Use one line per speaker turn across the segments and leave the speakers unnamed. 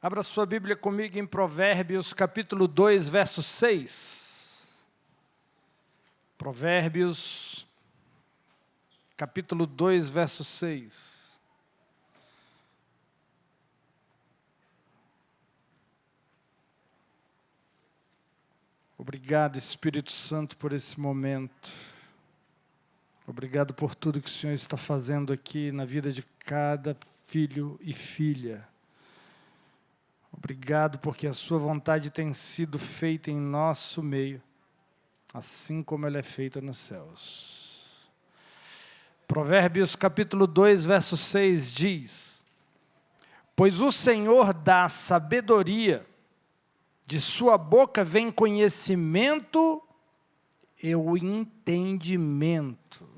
Abra sua Bíblia comigo em Provérbios, capítulo 2, verso 6. Provérbios, capítulo 2, verso 6. Obrigado, Espírito Santo, por esse momento. Obrigado por tudo que o Senhor está fazendo aqui na vida de cada filho e filha. Obrigado porque a sua vontade tem sido feita em nosso meio, assim como ela é feita nos céus. Provérbios capítulo 2, verso 6 diz: Pois o Senhor dá sabedoria, de sua boca vem conhecimento e o entendimento.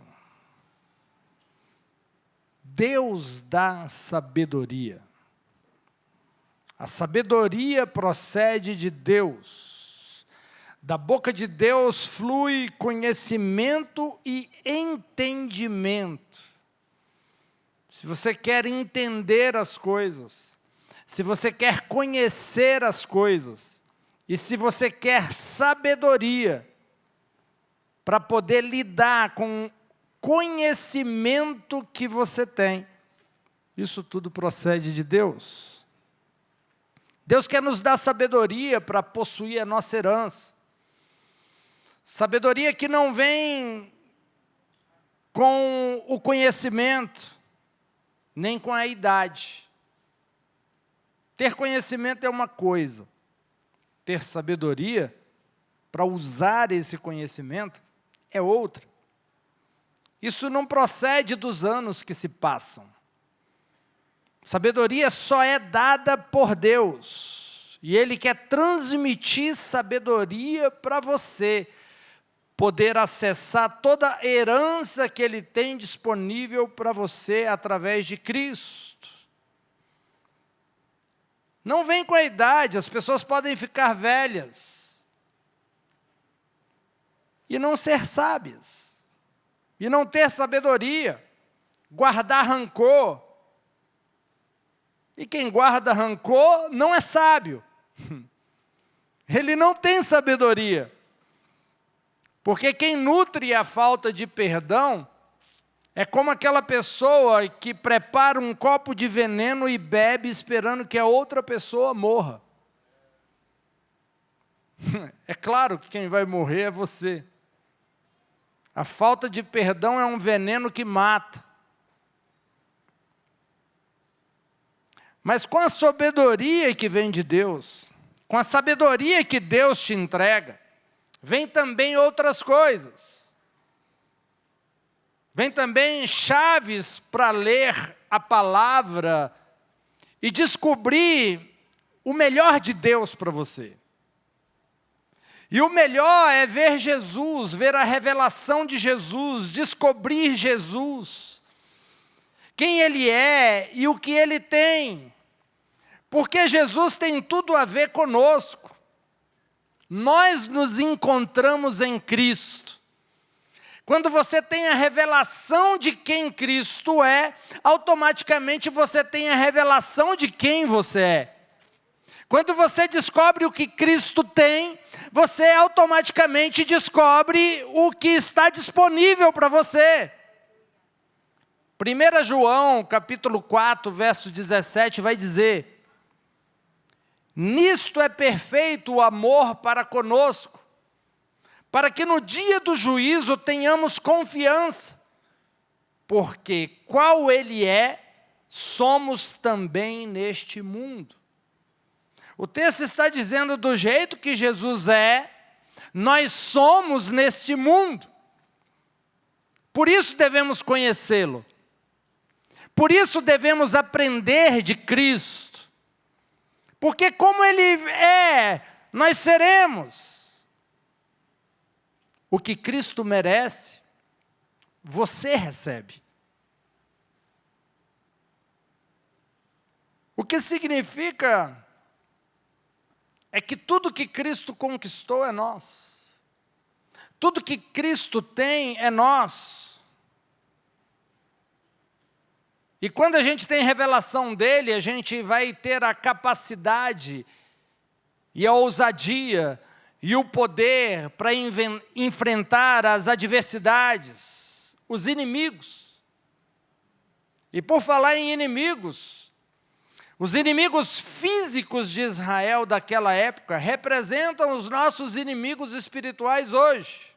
Deus dá sabedoria. A sabedoria procede de Deus. Da boca de Deus flui conhecimento e entendimento. Se você quer entender as coisas, se você quer conhecer as coisas, e se você quer sabedoria para poder lidar com o conhecimento que você tem, isso tudo procede de Deus. Deus quer nos dar sabedoria para possuir a nossa herança. Sabedoria que não vem com o conhecimento, nem com a idade. Ter conhecimento é uma coisa. Ter sabedoria para usar esse conhecimento é outra. Isso não procede dos anos que se passam. Sabedoria só é dada por Deus, e Ele quer transmitir sabedoria para você, poder acessar toda a herança que Ele tem disponível para você através de Cristo. Não vem com a idade, as pessoas podem ficar velhas, e não ser sábias, e não ter sabedoria, guardar rancor. E quem guarda rancor não é sábio. Ele não tem sabedoria. Porque quem nutre a falta de perdão é como aquela pessoa que prepara um copo de veneno e bebe esperando que a outra pessoa morra. É claro que quem vai morrer é você. A falta de perdão é um veneno que mata. Mas com a sabedoria que vem de Deus, com a sabedoria que Deus te entrega, vem também outras coisas. Vem também chaves para ler a palavra e descobrir o melhor de Deus para você. E o melhor é ver Jesus, ver a revelação de Jesus, descobrir Jesus, quem Ele é e o que Ele tem. Porque Jesus tem tudo a ver conosco. Nós nos encontramos em Cristo. Quando você tem a revelação de quem Cristo é, automaticamente você tem a revelação de quem você é. Quando você descobre o que Cristo tem, você automaticamente descobre o que está disponível para você. 1 João, capítulo 4, verso 17, vai dizer: Nisto é perfeito o amor para conosco, para que no dia do juízo tenhamos confiança, porque qual Ele é, somos também neste mundo. O texto está dizendo do jeito que Jesus é, nós somos neste mundo. Por isso devemos conhecê-lo. Por isso devemos aprender de Cristo. Porque como Ele é, nós seremos. O que Cristo merece, você recebe. O que significa é que tudo que Cristo conquistou é nosso. Tudo que Cristo tem é nosso. E quando a gente tem revelação dele, a gente vai ter a capacidade e a ousadia e o poder para enfrentar as adversidades, os inimigos. E por falar em inimigos, os inimigos físicos de Israel daquela época representam os nossos inimigos espirituais hoje.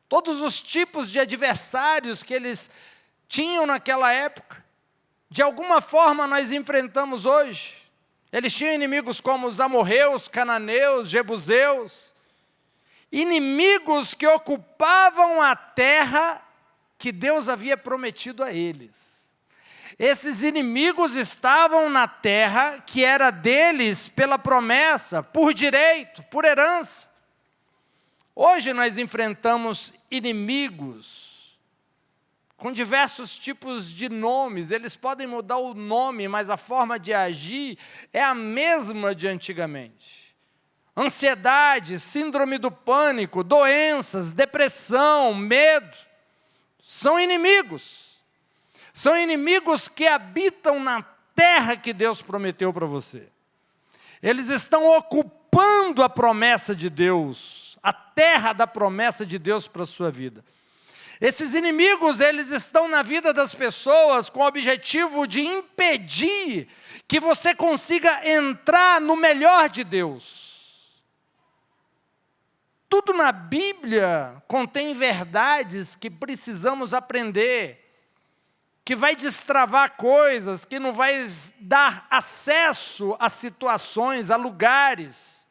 Todos os tipos de adversários que eles tinham naquela época, de alguma forma nós enfrentamos hoje. Eles tinham inimigos como os amorreus, cananeus, jebuseus, inimigos que ocupavam a terra que Deus havia prometido a eles. Esses inimigos estavam na terra que era deles pela promessa, por direito, por herança. Hoje nós enfrentamos inimigos com diversos tipos de nomes. Eles podem mudar o nome, mas a forma de agir é a mesma de antigamente. Ansiedade, síndrome do pânico, doenças, depressão, medo, são inimigos. São inimigos que habitam na terra que Deus prometeu para você. Eles estão ocupando a promessa de Deus, a terra da promessa de Deus para a sua vida. Esses inimigos, eles estão na vida das pessoas com o objetivo de impedir que você consiga entrar no melhor de Deus. Tudo na Bíblia contém verdades que precisamos aprender, que vai destravar coisas, que não vai dar acesso a situações, a lugares.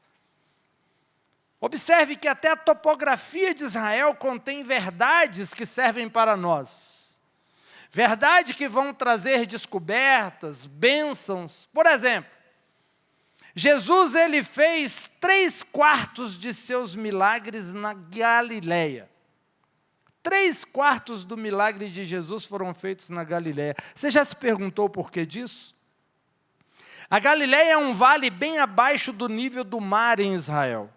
Observe que até a topografia de Israel contém verdades que servem para nós. Verdades que vão trazer descobertas, bênçãos. Por exemplo, Jesus ele fez 3/4 de seus milagres na Galileia. 3/4 do milagre de Jesus foram feitos na Galileia. Você já se perguntou o porquê disso? A Galileia é um vale bem abaixo do nível do mar em Israel,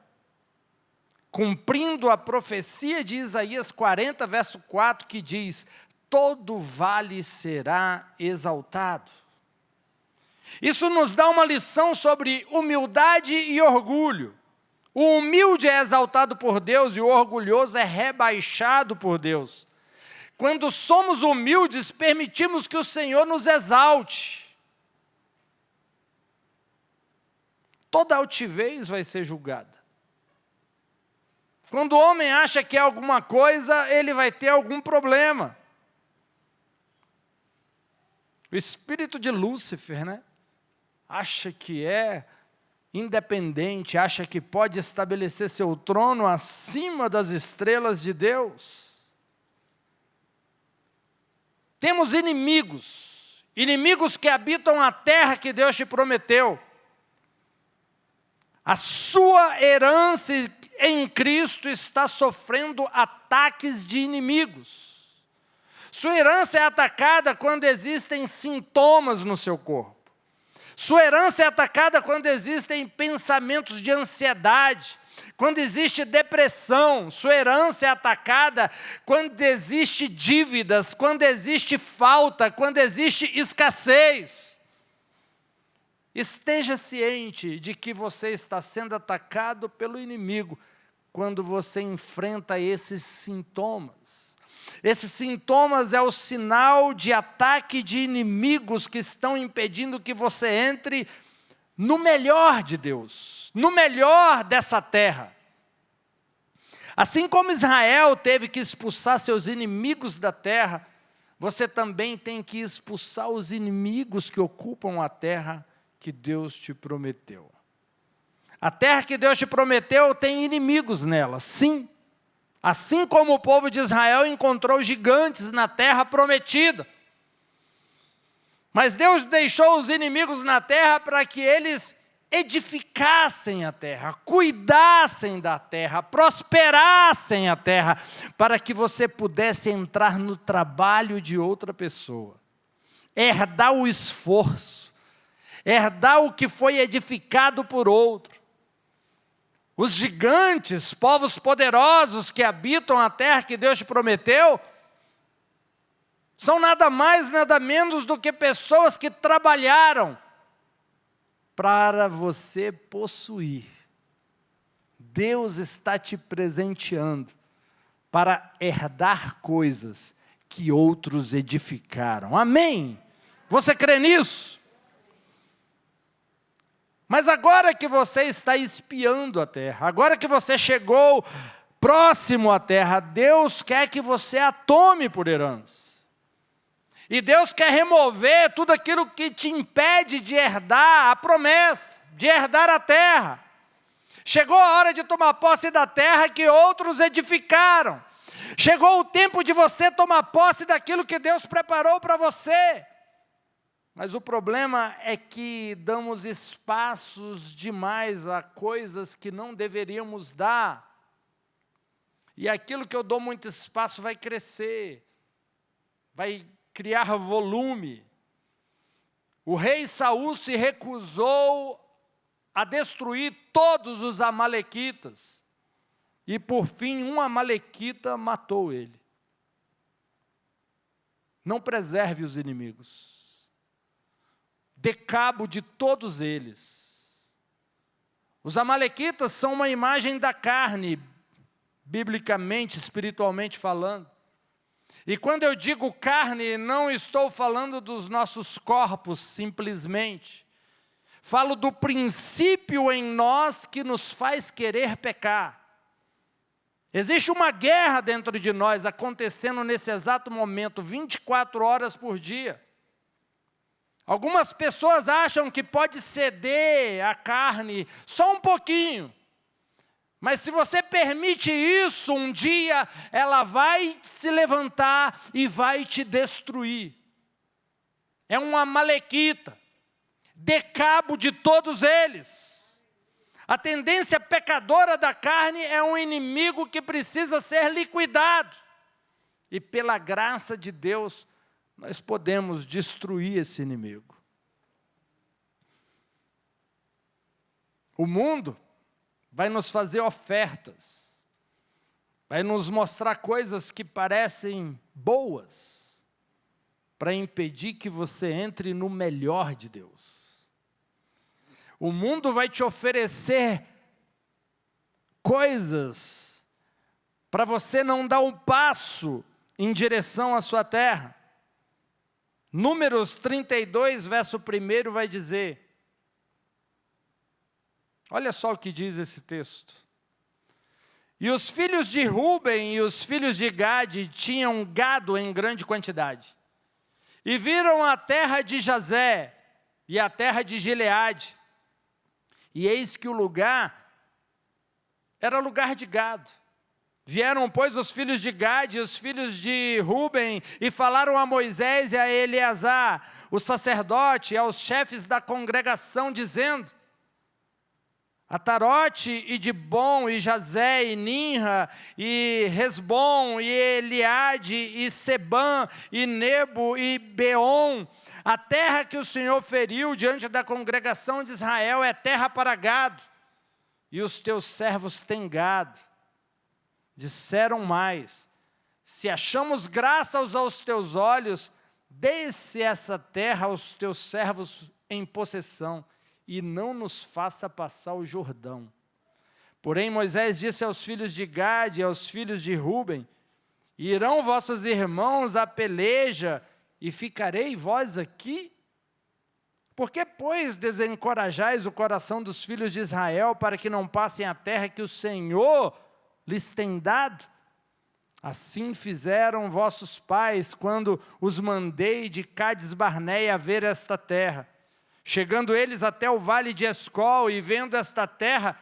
cumprindo a profecia de Isaías 40, verso 4, que diz: todo vale será exaltado. Isso nos dá uma lição sobre humildade e orgulho. O humilde é exaltado por Deus e o orgulhoso é rebaixado por Deus. Quando somos humildes, permitimos que o Senhor nos exalte. Toda altivez vai ser julgada. Quando o homem acha que é alguma coisa, ele vai ter algum problema. O espírito de Lúcifer, né? Acha que é independente, acha que pode estabelecer seu trono acima das estrelas de Deus. Temos inimigos, inimigos que habitam a terra que Deus te prometeu. A sua herança em Cristo está sofrendo ataques de inimigos. Sua herança é atacada quando existem sintomas no seu corpo. Sua herança é atacada quando existem pensamentos de ansiedade, quando existe depressão. Sua herança é atacada quando existe dívidas, quando existe falta, quando existe escassez. Esteja ciente de que você está sendo atacado pelo inimigo quando você enfrenta esses sintomas. Esses sintomas é o sinal de ataque de inimigos que estão impedindo que você entre no melhor de Deus, no melhor dessa terra. Assim como Israel teve que expulsar seus inimigos da terra, você também tem que expulsar os inimigos que ocupam a terra que Deus te prometeu. A terra que Deus te prometeu tem inimigos nela, sim. Assim como o povo de Israel encontrou gigantes na terra prometida. Mas Deus deixou os inimigos na terra para que eles edificassem a terra, cuidassem da terra, prosperassem a terra, para que você pudesse entrar no trabalho de outra pessoa, herdar o esforço, herdar o que foi edificado por outro. Os gigantes, povos poderosos que habitam a terra que Deus te prometeu, São nada mais, nada menos do que pessoas que trabalharam para você possuir. Deus está te presenteando para herdar coisas que outros edificaram. Amém? Você crê nisso? Mas agora que você está espiando a terra, agora que você chegou próximo à terra, Deus quer que você a tome por herança. E Deus quer remover tudo aquilo que te impede de herdar a promessa, de herdar a terra. Chegou a hora de tomar posse da terra que outros edificaram. Chegou o tempo de você tomar posse daquilo que Deus preparou para você. Mas o problema é que damos espaços demais a coisas que não deveríamos dar. E aquilo que eu dou muito espaço vai crescer, vai criar volume. O rei Saul se recusou a destruir todos os amalequitas. E por fim, um amalequita matou ele. Não preserve os inimigos. Dê cabo de todos eles. Os amalequitas são uma imagem da carne, biblicamente, espiritualmente falando. E quando eu digo carne, não estou falando dos nossos corpos simplesmente. Falo do princípio em nós que nos faz querer pecar. Existe uma guerra dentro de nós acontecendo nesse exato momento, 24 horas por dia. Algumas pessoas acham que pode ceder a carne só um pouquinho. Mas se você permite isso, um dia ela vai se levantar e vai te destruir. É um amalequita. Dê cabo de todos eles. A tendência pecadora da carne é um inimigo que precisa ser liquidado. E pela graça de Deus, nós podemos destruir esse inimigo. O mundo vai nos fazer ofertas, vai nos mostrar coisas que parecem boas, para impedir que você entre no melhor de Deus. O mundo vai te oferecer coisas para você não dar um passo em direção à sua terra. Números 32, verso 1 vai dizer, olha só o que diz esse texto. E os filhos de Ruben e os filhos de Gade tinham gado em grande quantidade. E viram a terra de Jazé e a terra de Gileade. E eis que o lugar era lugar de gado. Vieram, pois, os filhos de Gade e os filhos de Ruben e falaram a Moisés e a Eleazar, o sacerdote, e aos chefes da congregação, dizendo, Atarote e Dibom e Jazé e Ninra e Resbom e Eliade e Sebã e Nebo e Beom, a terra que o Senhor feriu diante da congregação de Israel é terra para gado, e os teus servos têm gado. Disseram mais, se achamos graça aos teus olhos, dê-se essa terra aos teus servos em possessão, e não nos faça passar o Jordão. Porém Moisés disse aos filhos de Gade e aos filhos de Ruben, irão vossos irmãos à peleja, e ficarei vós aqui? Por que, pois, desencorajais o coração dos filhos de Israel, para que não passem a terra que o Senhor lhes tem dado? Assim fizeram vossos pais, quando os mandei de Cádiz Barneia a ver esta terra. Chegando eles até o vale de Escol e vendo esta terra,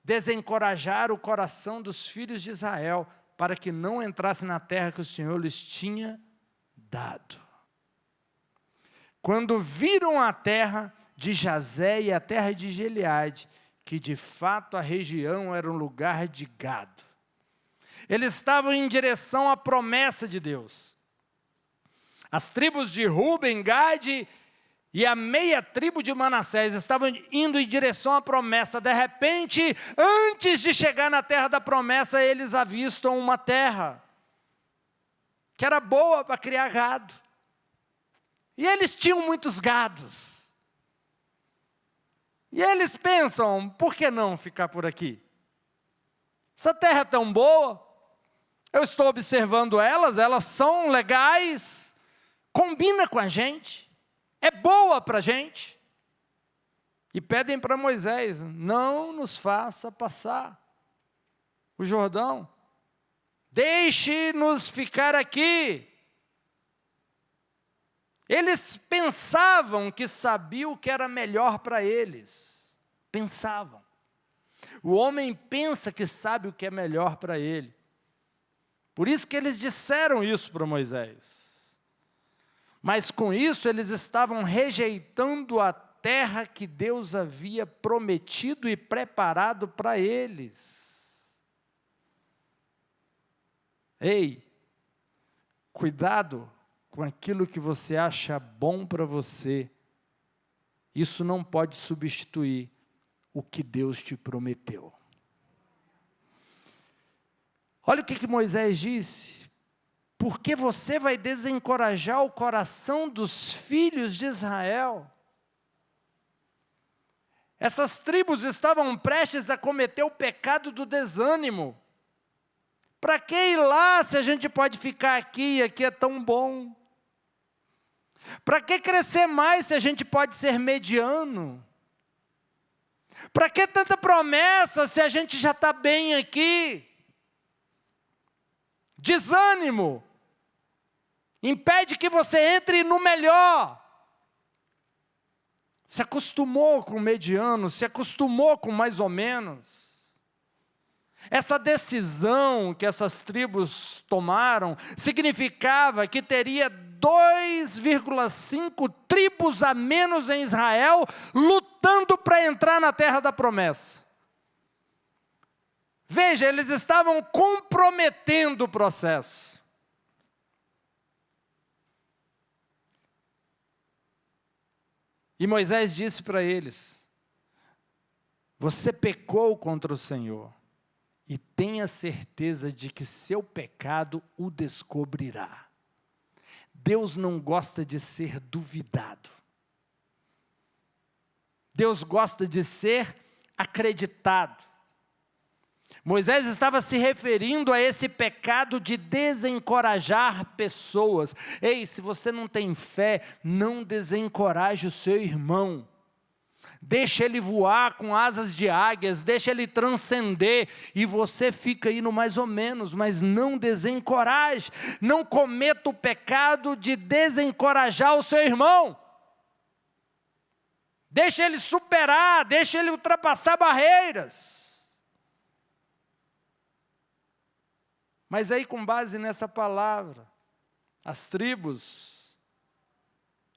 desencorajaram o coração dos filhos de Israel, para que não entrassem na terra que o Senhor lhes tinha dado. Quando viram a terra de Jazé e a terra de Gileade, que de fato a região era um lugar de gado, eles estavam em direção à promessa de Deus. As tribos de Ruben, Gade e a meia tribo de Manassés estavam indo em direção à promessa. De repente, antes de chegar na terra da promessa, eles avistam uma terra. que era boa para criar gado. E eles tinham muitos gados. E eles pensam, por que não ficar por aqui? Essa terra é tão boa, eu estou observando elas são legais, combina com a gente, é boa para a gente. E pedem para Moisés, não nos faça passar o Jordão, deixe-nos ficar aqui. Eles pensavam que sabiam o que era melhor para eles. Pensavam. O homem pensa que sabe o que é melhor para ele. Por isso que eles disseram isso para Moisés. Mas com isso eles estavam rejeitando a terra que Deus havia prometido e preparado para eles. Ei, cuidado com aquilo que você acha bom para você. Isso não pode substituir o que Deus te prometeu. Olha o que Moisés disse. Porque você vai desencorajar o coração dos filhos de Israel. Essas tribos estavam prestes a cometer o pecado do desânimo. Para que ir lá se a gente pode ficar aqui e aqui é tão bom? Para que crescer mais se a gente pode ser mediano? Para que tanta promessa se a gente já está bem aqui? Desânimo impede que você entre no melhor. Se acostumou com o mediano, se acostumou com mais ou menos. Essa decisão que essas tribos tomaram significava que teria 2,5 tribos a menos em Israel lutando para entrar na terra da promessa. Veja, eles estavam comprometendo o processo. E Moisés disse para eles, você pecou contra o Senhor, e tenha certeza de que seu pecado o descobrirá. Deus não gosta de ser duvidado. Deus gosta de ser acreditado. Moisés estava se referindo a esse pecado de desencorajar pessoas. Ei, se você não tem fé, não desencoraje o seu irmão. Deixa ele voar com asas de águias, deixa ele transcender, e você fica aí no mais ou menos, mas não desencoraje. Não cometa o pecado de desencorajar o seu irmão. Deixa ele superar, deixa ele ultrapassar barreiras. Mas aí, com base nessa palavra, as tribos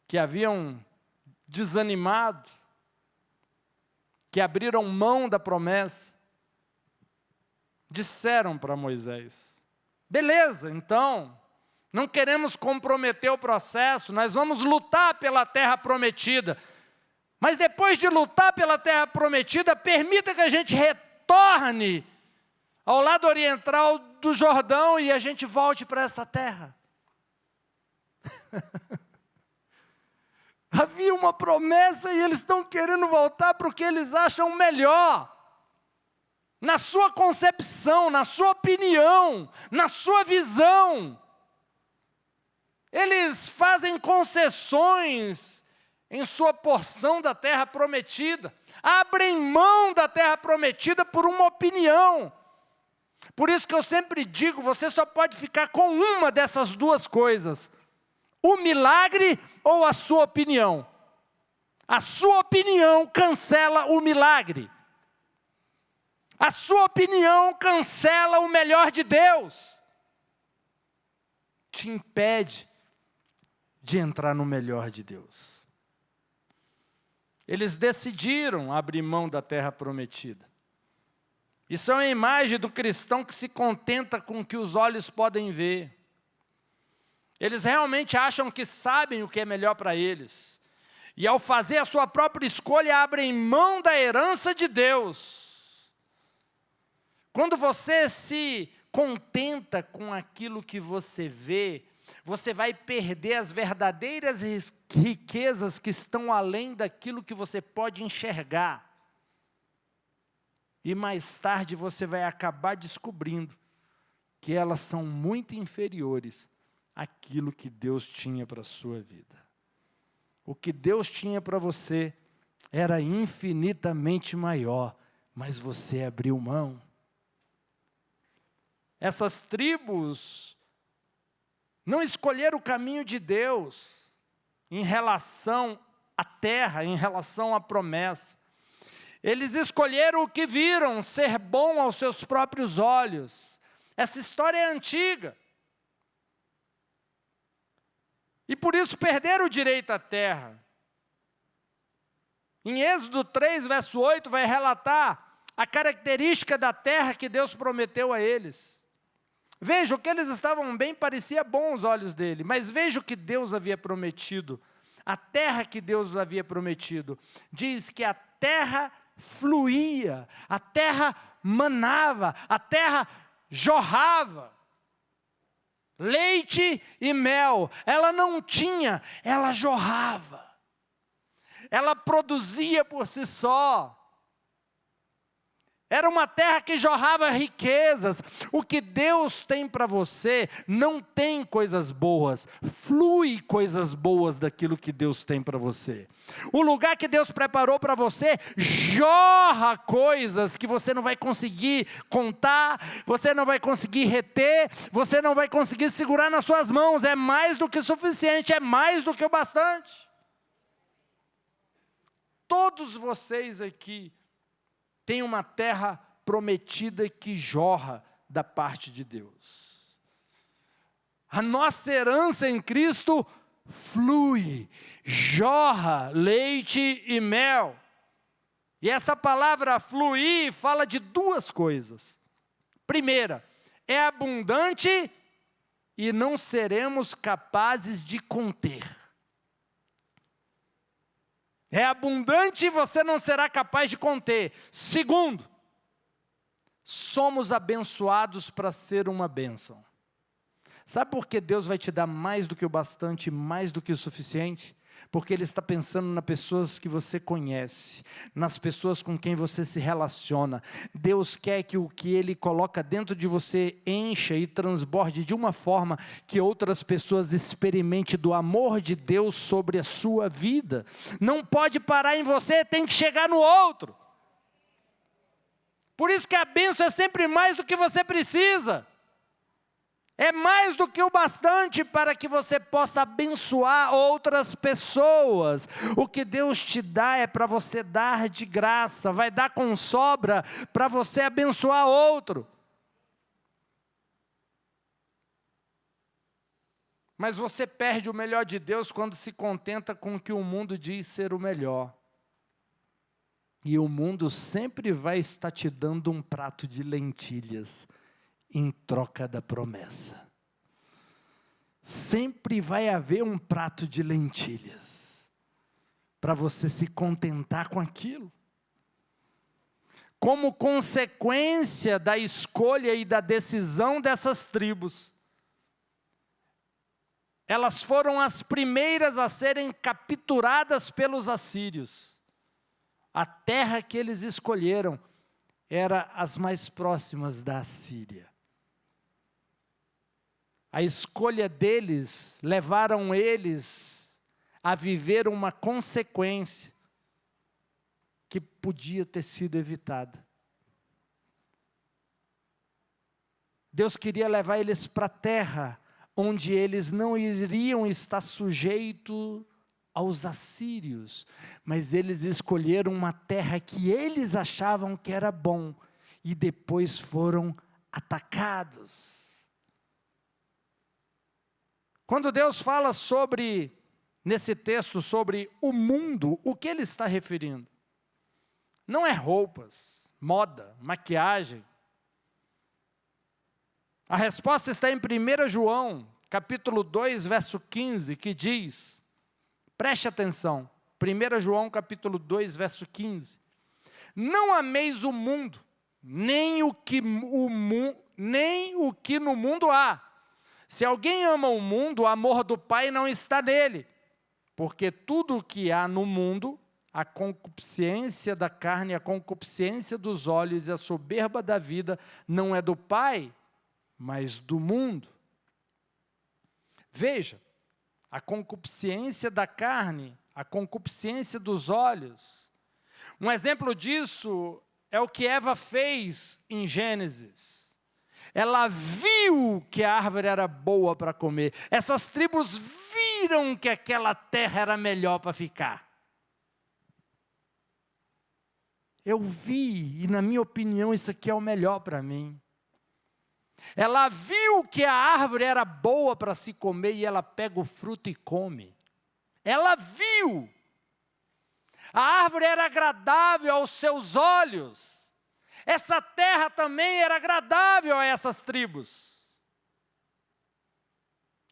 que haviam desanimado, que abriram mão da promessa, disseram para Moisés, beleza, então, não queremos comprometer o processo, nós vamos lutar pela terra prometida, mas depois de lutar pela terra prometida, permita que a gente retorne ao lado oriental do Jordão e a gente volte para essa terra. Havia uma promessa e eles estão querendo voltar para o que eles acham melhor. Na sua concepção, na sua opinião, na sua visão. Eles fazem concessões em sua porção da terra prometida. Abrem mão da terra prometida por uma opinião. Por isso que eu sempre digo, você só pode ficar com uma dessas duas coisas. O milagre ou a sua opinião. A sua opinião cancela o milagre. A sua opinião cancela o melhor de Deus. Te impede de entrar no melhor de Deus. Eles decidiram abrir mão da terra prometida. Isso é uma imagem do cristão que se contenta com o que os olhos podem ver. Eles realmente acham que sabem o que é melhor para eles. E ao fazer a sua própria escolha, abrem mão da herança de Deus. Quando você se contenta com aquilo que você vê, você vai perder as verdadeiras riquezas que estão além daquilo que você pode enxergar. E mais tarde você vai acabar descobrindo que elas são muito inferiores àquilo que Deus tinha para a sua vida. O que Deus tinha para você era infinitamente maior, mas você abriu mão. Essas tribos não escolheram o caminho de Deus em relação à terra, em relação à promessa. Eles escolheram o que viram ser bom aos seus próprios olhos. Essa história é antiga. E por isso perderam o direito à terra. Em Êxodo 3, verso 8, vai relatar a característica da terra que Deus prometeu a eles. Veja, o que eles estavam bem parecia bom aos olhos dele, mas veja o que Deus havia prometido. A terra que Deus havia prometido. Diz que a terra fluía, a terra manava, a terra jorrava. Leite e mel, ela não tinha, ela jorrava. Ela produzia por si só. Era uma terra que jorrava riquezas. O que Deus tem para você não tem coisas boas. Flui coisas boas daquilo que Deus tem para você. O lugar que Deus preparou para você jorra coisas que você não vai conseguir contar, você não vai conseguir reter, você não vai conseguir segurar nas suas mãos. É mais do que suficiente, é mais do que o bastante. Todos vocês aqui tem uma terra prometida que jorra da parte de Deus. A nossa herança em Cristo flui, jorra leite e mel. E essa palavra fluir fala de duas coisas. Primeira, é abundante e não seremos capazes de conter. É abundante e você não será capaz de conter. Segundo, somos abençoados para ser uma bênção. Sabe por que Deus vai te dar mais do que o bastante, mais do que o suficiente? Porque Ele está pensando nas pessoas que você conhece, nas pessoas com quem você se relaciona. Deus quer que o que Ele coloca dentro de você encha e transborde de uma forma que outras pessoas experimentem do amor de Deus sobre a sua vida. Não pode parar em você, tem que chegar no outro. Por isso que a bênção é sempre mais do que você precisa. É mais do que o bastante para que você possa abençoar outras pessoas. O que Deus te dá é para você dar de graça, vai dar com sobra para você abençoar outro. Mas você perde o melhor de Deus quando se contenta com o que o mundo diz ser o melhor. E o mundo sempre vai estar te dando um prato de lentilhas em troca da promessa. Sempre vai haver um prato de lentilhas para você se contentar com aquilo. Como consequência da escolha e da decisão dessas tribos, elas foram as primeiras a serem capturadas pelos assírios. A terra que eles escolheram era as mais próximas da Assíria. A escolha deles levaram eles a viver uma consequência que podia ter sido evitada. Deus queria levar eles para a terra onde eles não iriam estar sujeitos aos assírios, mas eles escolheram uma terra que eles achavam que era bom e depois foram atacados. Quando Deus fala nesse texto sobre o mundo, o que Ele está referindo? Não é roupas, moda, maquiagem. A resposta está em 1 João, capítulo 2, verso 15, que diz, preste atenção, 1 João, capítulo 2, verso 15. Não ameis o mundo, nem o que no mundo há. Se alguém ama o mundo, o amor do Pai não está nele. Porque tudo o que há no mundo, a concupiscência da carne, a concupiscência dos olhos e a soberba da vida, não é do Pai, mas do mundo. Veja, a concupiscência da carne, a concupiscência dos olhos. Um exemplo disso é o que Eva fez em Gênesis. Ela viu que a árvore era boa para comer. Essas tribos viram que aquela terra era melhor para ficar. Eu vi, e na minha opinião, isso aqui é o melhor para mim. Ela viu que a árvore era boa para se comer e ela pega o fruto e come. Ela viu. A árvore era agradável aos seus olhos. Essa terra também era agradável a essas tribos.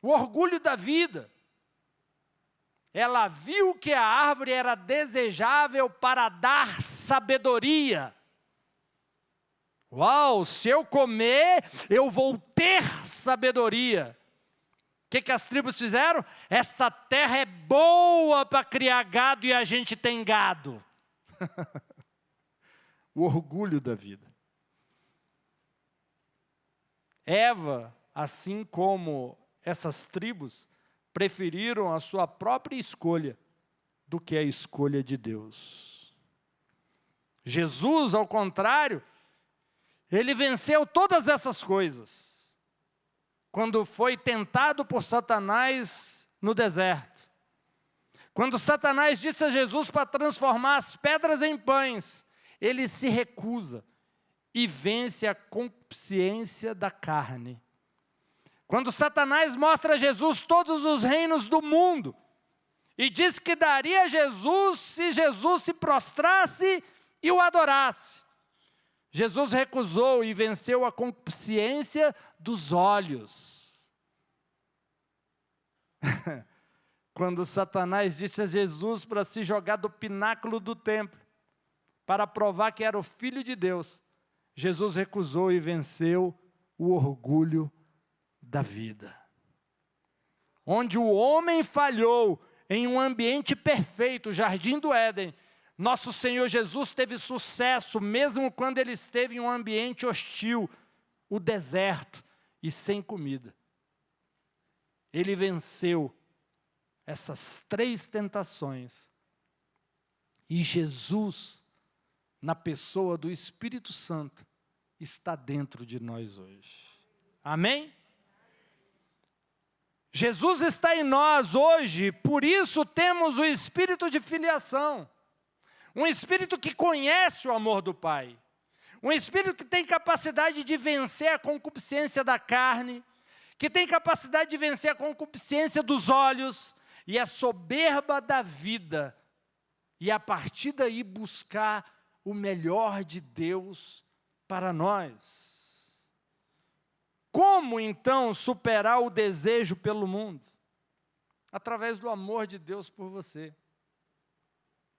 O orgulho da vida. Ela viu que a árvore era desejável para dar sabedoria. Uau, se eu comer, eu vou ter sabedoria. O que as tribos fizeram? Essa terra é boa para criar gado e a gente tem gado. O orgulho da vida. Eva, assim como essas tribos, preferiram a sua própria escolha do que a escolha de Deus. Jesus, ao contrário, ele venceu todas essas coisas quando foi tentado por Satanás no deserto. Quando Satanás disse a Jesus para transformar as pedras em pães, ele se recusa e vence a concupiscência da carne. Quando Satanás mostra a Jesus todos os reinos do mundo e diz que daria a Jesus se Jesus se prostrasse e o adorasse, Jesus recusou e venceu a concupiscência dos olhos. Quando Satanás disse a Jesus para se jogar do pináculo do templo, para provar que era o Filho de Deus, Jesus recusou e venceu o orgulho da vida. Onde o homem falhou em um ambiente perfeito, o jardim do Éden, nosso Senhor Jesus teve sucesso, mesmo quando ele esteve em um ambiente hostil, o deserto e sem comida. Ele venceu essas 3 tentações. E Jesus, na pessoa do Espírito Santo, está dentro de nós hoje. Amém? Jesus está em nós hoje, por isso temos o espírito de filiação. Um espírito que conhece o amor do Pai. Um espírito que tem capacidade de vencer a concupiscência da carne, que tem capacidade de vencer a concupiscência dos olhos e a soberba da vida. E a partir daí buscar o melhor de Deus para nós. Como então superar o desejo pelo mundo? Através do amor de Deus por você.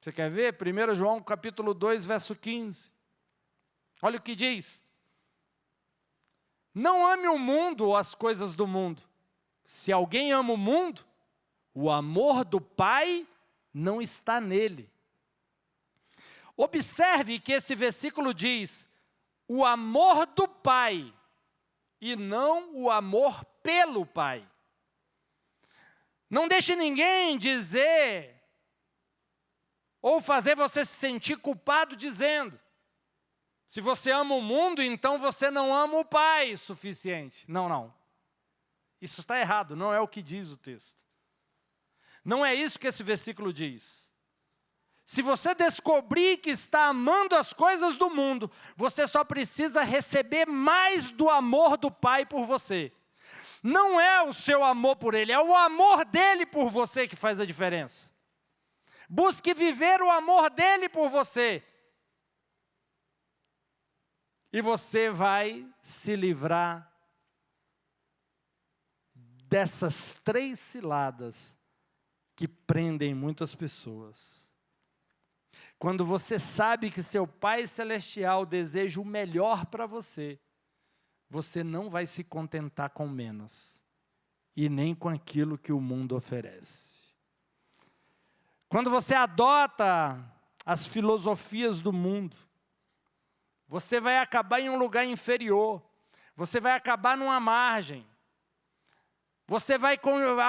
Você quer ver? 1 João capítulo 2, verso 15. Olha o que diz. Não ame o mundo ou as coisas do mundo. Se alguém ama o mundo, o amor do Pai não está nele. Observe que esse versículo diz, o amor do Pai, e não o amor pelo Pai. Não deixe ninguém dizer ou fazer você se sentir culpado dizendo, se você ama o mundo, então você não ama o Pai suficiente. Não, não. Isso está errado, não é o que diz o texto. Não é isso que esse versículo diz. Se você descobrir que está amando as coisas do mundo, você só precisa receber mais do amor do Pai por você. Não é o seu amor por Ele, é o amor dEle por você que faz a diferença. Busque viver o amor dEle por você. E você vai se livrar dessas 3 ciladas que prendem muitas pessoas. Quando você sabe que seu Pai Celestial deseja o melhor para você, você não vai se contentar com menos. e nem com aquilo que o mundo oferece. Quando você adota as filosofias do mundo, você vai acabar em um lugar inferior, você vai acabar numa margem, você vai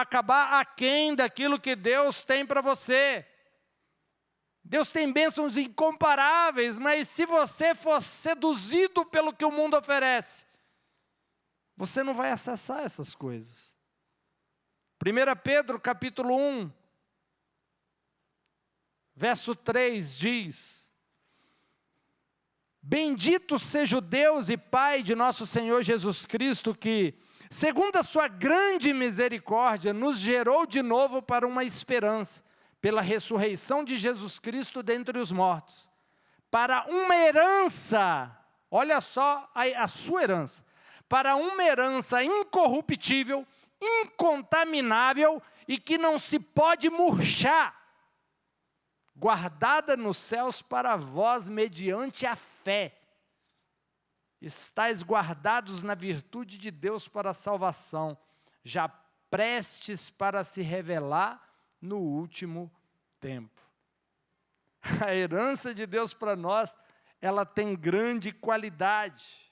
acabar aquém daquilo que Deus tem para você. Deus tem bênçãos incomparáveis, mas se você for seduzido pelo que o mundo oferece, você não vai acessar essas coisas. 1 Pedro capítulo 1, verso 3 diz: Bendito seja o Deus e Pai de nosso Senhor Jesus Cristo, que, segundo a sua grande misericórdia, nos gerou de novo para uma esperança, pela ressurreição de Jesus Cristo dentre os mortos, para uma herança, olha só a sua herança, para uma herança incorruptível, incontaminável e que não se pode murchar, guardada nos céus para vós mediante a fé. Estais guardados na virtude de Deus para a salvação, já prestes para se revelar no último tempo. A herança de Deus para nós, ela tem grande qualidade.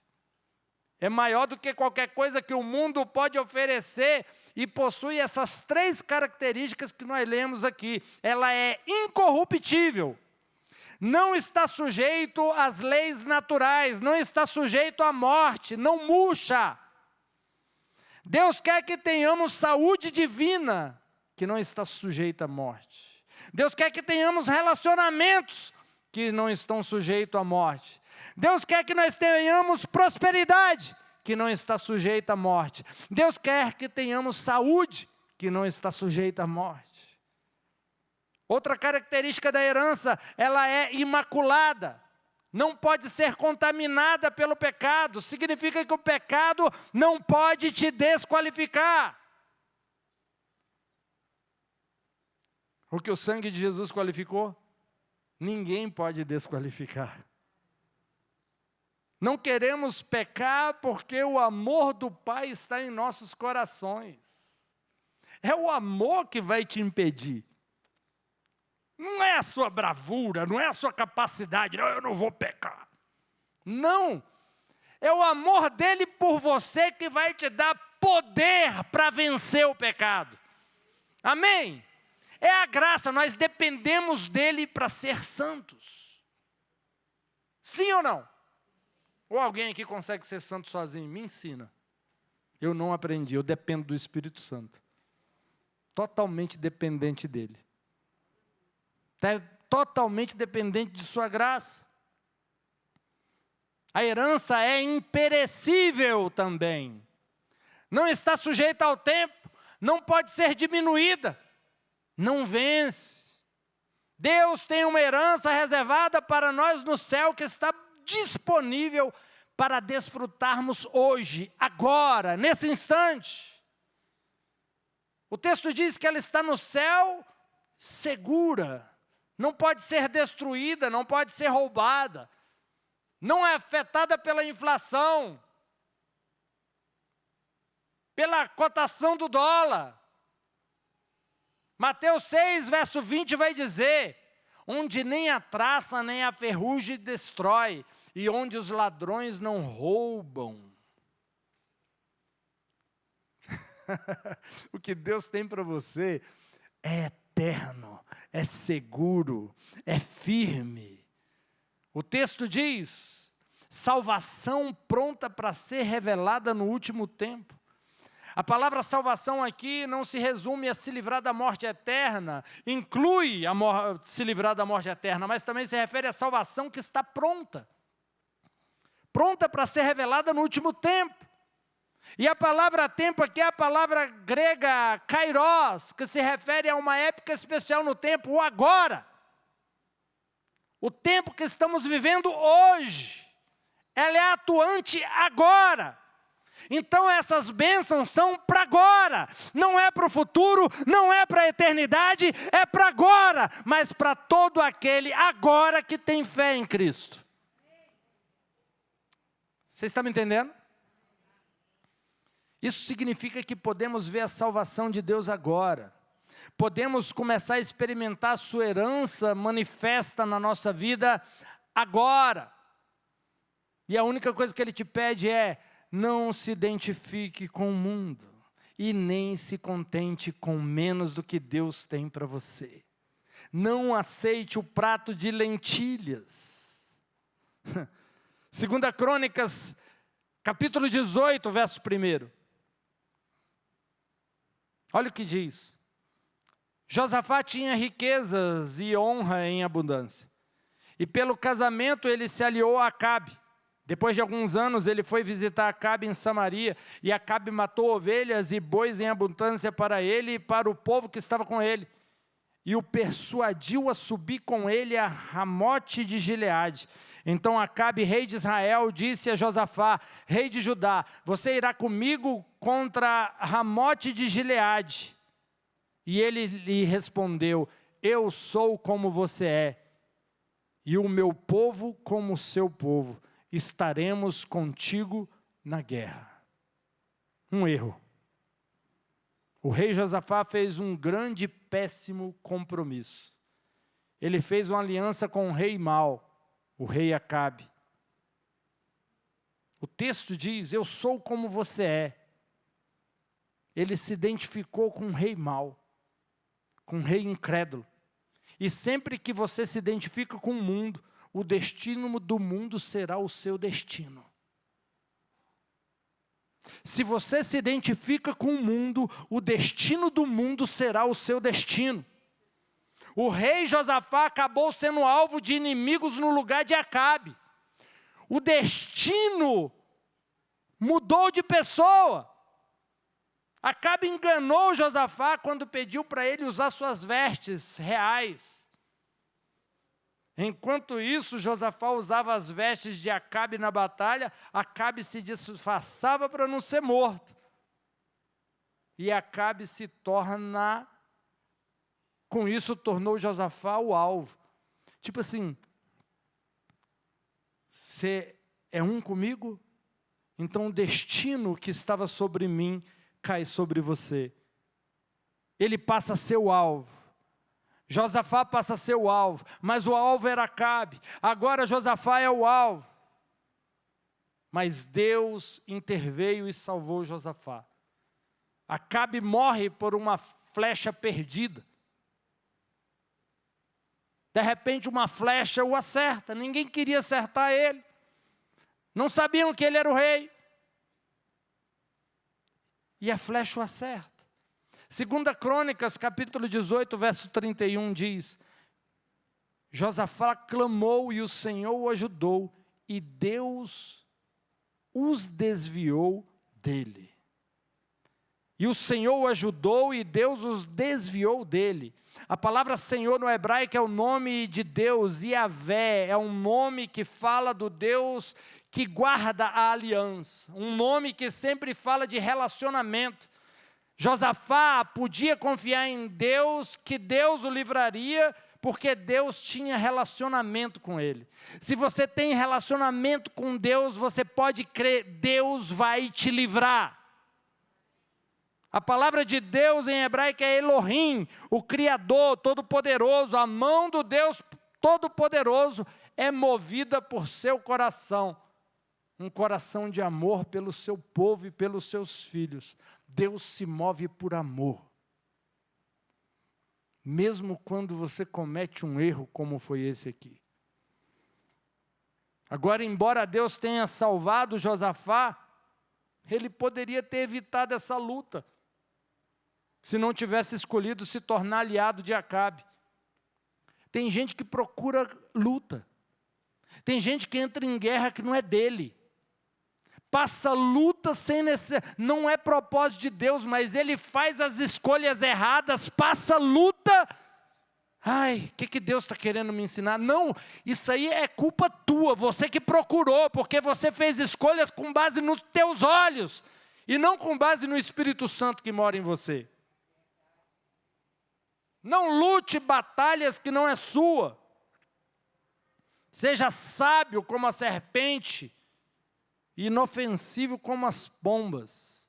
É maior do que qualquer coisa que o mundo pode oferecer e possui essas 3 características que nós lemos aqui. Ela é incorruptível, não está sujeito às leis naturais, não está sujeito à morte, não murcha. Deus quer que tenhamos saúde divina, que não está sujeita à morte. Deus quer que tenhamos relacionamentos que não estão sujeitos à morte. Deus quer que nós tenhamos prosperidade, que não está sujeita à morte. Deus quer que tenhamos saúde, que não está sujeita à morte. Outra característica da herança, ela é imaculada. Não pode ser contaminada pelo pecado. Significa que o pecado não pode te desqualificar. O que o sangue de Jesus qualificou, ninguém pode desqualificar. Não queremos pecar porque o amor do Pai está em nossos corações. É o amor que vai te impedir. Não é a sua bravura, não é a sua capacidade, não, eu não vou pecar. Não, é o amor dele por você que vai te dar poder para vencer o pecado. Amém? É a graça, nós dependemos dele para ser santos. Sim ou não? Ou alguém aqui consegue ser santo sozinho? Me ensina. Eu não aprendi, eu dependo do Espírito Santo. Totalmente dependente dele. Totalmente dependente de sua graça. A herança é imperecível também. Não está sujeita ao tempo, não pode ser diminuída. Não vence. Deus tem uma herança reservada para nós no céu que está disponível para desfrutarmos hoje, agora, nesse instante. O texto diz que ela está no céu segura, não pode ser destruída, não pode ser roubada, não é afetada pela inflação, pela cotação do dólar. Mateus 6, verso 20 vai dizer: onde nem a traça nem a ferrugem destrói, e onde os ladrões não roubam. O que Deus tem para você é eterno, é seguro, é firme. O texto diz: salvação pronta para ser revelada no último tempo. A palavra salvação aqui não se resume a se livrar da morte eterna, inclui se livrar da morte eterna, mas também se refere à salvação que está pronta. Pronta para ser revelada no último tempo. E a palavra tempo aqui é a palavra grega kairos, que se refere a uma época especial no tempo, o agora. O tempo que estamos vivendo hoje. Ela é atuante agora. Então essas bênçãos são para agora, não é para o futuro, não é para a eternidade, é para agora, mas para todo aquele agora que tem fé em Cristo. Você está me entendendo? Isso significa que podemos ver a salvação de Deus agora. Podemos começar a experimentar a sua herança manifesta na nossa vida agora. E a única coisa que Ele te pede é: não se identifique com o mundo e nem se contente com menos do que Deus tem para você. Não aceite o prato de lentilhas. 2 Crônicas, capítulo 18, verso 1. Olha o que diz. Josafá tinha riquezas e honra em abundância. E pelo casamento ele se aliou a Acabe. Depois de alguns anos ele foi visitar Acabe em Samaria. E Acabe matou ovelhas e bois em abundância para ele e para o povo que estava com ele. E o persuadiu a subir com ele a Ramote de Gileade. Então Acabe, rei de Israel, disse a Josafá, rei de Judá: você irá comigo contra Ramote de Gileade. E ele lhe respondeu: eu sou como você é, e o meu povo como o seu povo. Estaremos contigo na guerra. Um erro. O rei Josafá fez um grande e péssimo compromisso. Ele fez uma aliança com o rei mau, o rei Acabe. O texto diz: eu sou como você é. Ele se identificou com um rei mau, com um rei incrédulo. E sempre que você se identifica com o mundo, o destino do mundo será o seu destino. Se você se identifica com o mundo, o destino do mundo será o seu destino. O rei Josafá acabou sendo alvo de inimigos no lugar de Acabe. O destino mudou de pessoa. Acabe enganou Josafá quando pediu para ele usar suas vestes reais. Enquanto isso, Josafá usava as vestes de Acabe na batalha. Acabe se disfarçava para não ser morto. E Acabe se torna, com isso tornou Josafá o alvo. Tipo assim, você é um comigo? Então o destino que estava sobre mim cai sobre você. Ele passa a ser o alvo. Josafá passa a ser o alvo, mas o alvo era Acabe. Agora Josafá é o alvo. Mas Deus interveio e salvou Josafá. Acabe morre por uma flecha perdida. De repente uma flecha o acerta. Ninguém queria acertar ele. Não sabiam que ele era o rei. E a flecha o acerta. 2 Crônicas, capítulo 18, verso 31 diz: Josafá clamou e o Senhor o ajudou, e Deus os desviou dele. E o Senhor o ajudou e Deus os desviou dele. A palavra Senhor no hebraico é o nome de Deus, Yavé, é um nome que fala do Deus que guarda a aliança. Um nome que sempre fala de relacionamento. Josafá podia confiar em Deus, que Deus o livraria, porque Deus tinha relacionamento com ele. Se você tem relacionamento com Deus, você pode crer, Deus vai te livrar. A palavra de Deus em hebraico é Elohim, o Criador Todo-Poderoso. A mão do Deus Todo-Poderoso é movida por seu coração. Um coração de amor pelo seu povo e pelos seus filhos. Deus se move por amor. Mesmo quando você comete um erro como foi esse aqui. Agora, embora Deus tenha salvado Josafá, ele poderia ter evitado essa luta, se não tivesse escolhido se tornar aliado de Acabe. Tem gente que procura luta. Tem gente que entra em guerra que não é dele. Passa luta sem necessidade. Não é propósito de Deus, mas ele faz as escolhas erradas, passa luta. Ai, o que Deus está querendo me ensinar? Não, isso aí é culpa tua, você que procurou, porque você fez escolhas com base nos teus olhos, e não com base no Espírito Santo que mora em você. Não lute batalhas que não é sua. Seja sábio como a serpente, inofensivo como as pombas.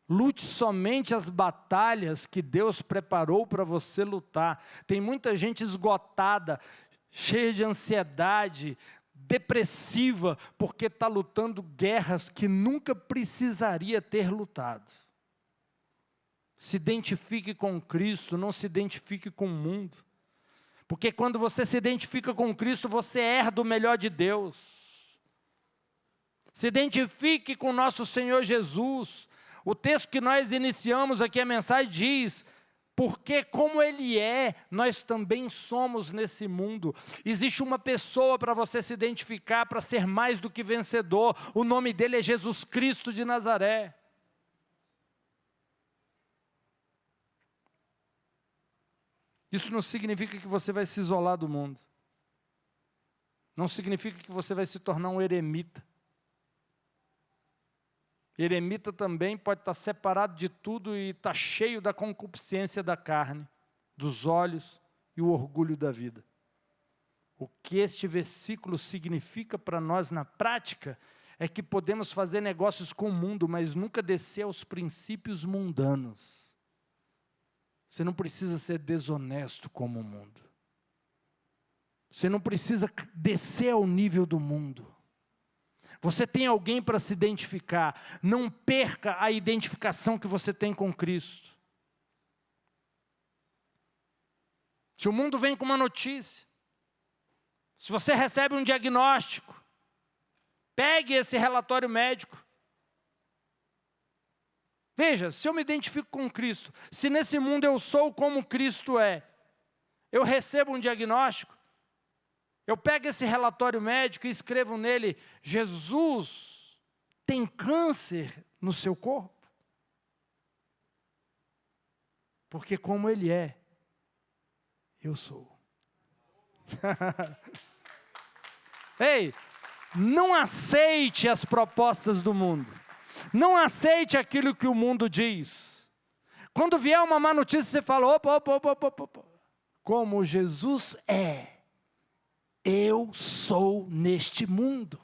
Lute somente as batalhas que Deus preparou para você lutar. Tem muita gente esgotada, cheia de ansiedade, depressiva, porque está lutando guerras que nunca precisaria ter lutado. Se identifique com Cristo, não se identifique com o mundo. Porque quando você se identifica com Cristo, você herda o melhor de Deus. Se identifique com nosso Senhor Jesus. O texto que nós iniciamos aqui, a mensagem diz: porque como Ele é, nós também somos nesse mundo. Existe uma pessoa para você se identificar, para ser mais do que vencedor. O nome dele é Jesus Cristo de Nazaré. Isso não significa que você vai se isolar do mundo. Não significa que você vai se tornar um eremita. Eremita também pode estar separado de tudo e estar cheio da concupiscência da carne, dos olhos e o orgulho da vida. O que este versículo significa para nós na prática é que podemos fazer negócios com o mundo, mas nunca descer aos princípios mundanos. Você não precisa ser desonesto como o mundo. Você não precisa descer ao nível do mundo. Você tem alguém para se identificar. Não perca a identificação que você tem com Cristo. Se o mundo vem com uma notícia, se você recebe um diagnóstico, pegue esse relatório médico. Veja, se eu me identifico com Cristo, se nesse mundo eu sou como Cristo é, eu recebo um diagnóstico, eu pego esse relatório médico e escrevo nele: Jesus tem câncer no seu corpo. Porque como Ele é, eu sou. Ei, não aceite as propostas do mundo. Não aceite aquilo que o mundo diz. Quando vier uma má notícia, você fala: opa. Como Jesus é, eu sou neste mundo.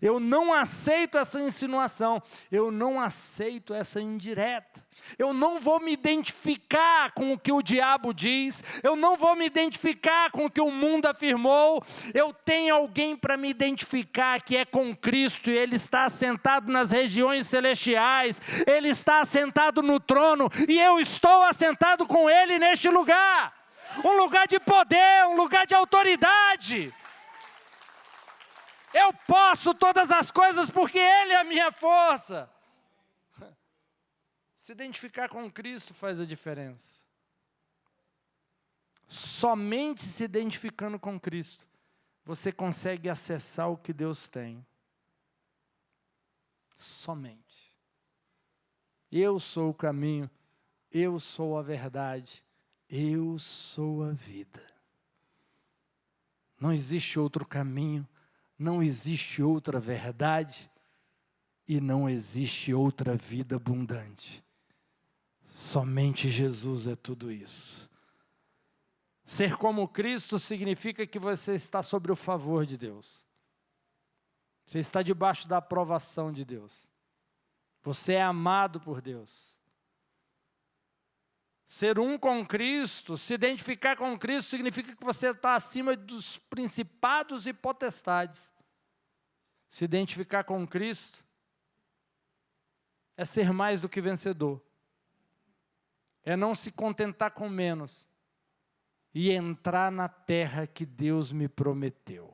Eu não aceito essa insinuação, eu não aceito essa indireta. Eu não vou me identificar com o que o diabo diz, eu não vou me identificar com o que o mundo afirmou. Eu tenho alguém para me identificar, que é com Cristo, e Ele está assentado nas regiões celestiais, Ele está assentado no trono, e eu estou assentado com Ele neste lugar. Um lugar de poder, um lugar de autoridade. Eu posso todas as coisas porque Ele é a minha força. Se identificar com Cristo faz a diferença. Somente se identificando com Cristo, você consegue acessar o que Deus tem. Somente. Eu sou o caminho, eu sou a verdade, eu sou a vida. Não existe outro caminho, não existe outra verdade e não existe outra vida abundante. Somente Jesus é tudo isso. Ser como Cristo significa que você está sob o favor de Deus. Você está debaixo da aprovação de Deus. Você é amado por Deus. Ser um com Cristo, se identificar com Cristo, significa que você está acima dos principados e potestades. Se identificar com Cristo é ser mais do que vencedor. É não se contentar com menos e entrar na terra que Deus me prometeu.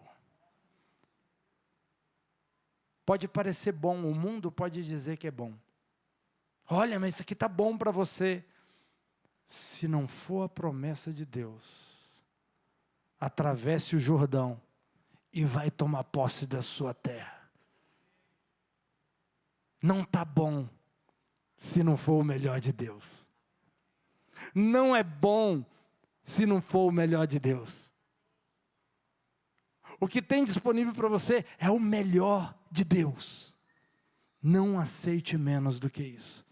Pode parecer bom, o mundo pode dizer que é bom. Olha, mas isso aqui está bom para você. Se não for a promessa de Deus, atravesse o Jordão e vai tomar posse da sua terra. Não está bom se não for o melhor de Deus. Não é bom se não for o melhor de Deus. O que tem disponível para você é o melhor de Deus. Não aceite menos do que isso.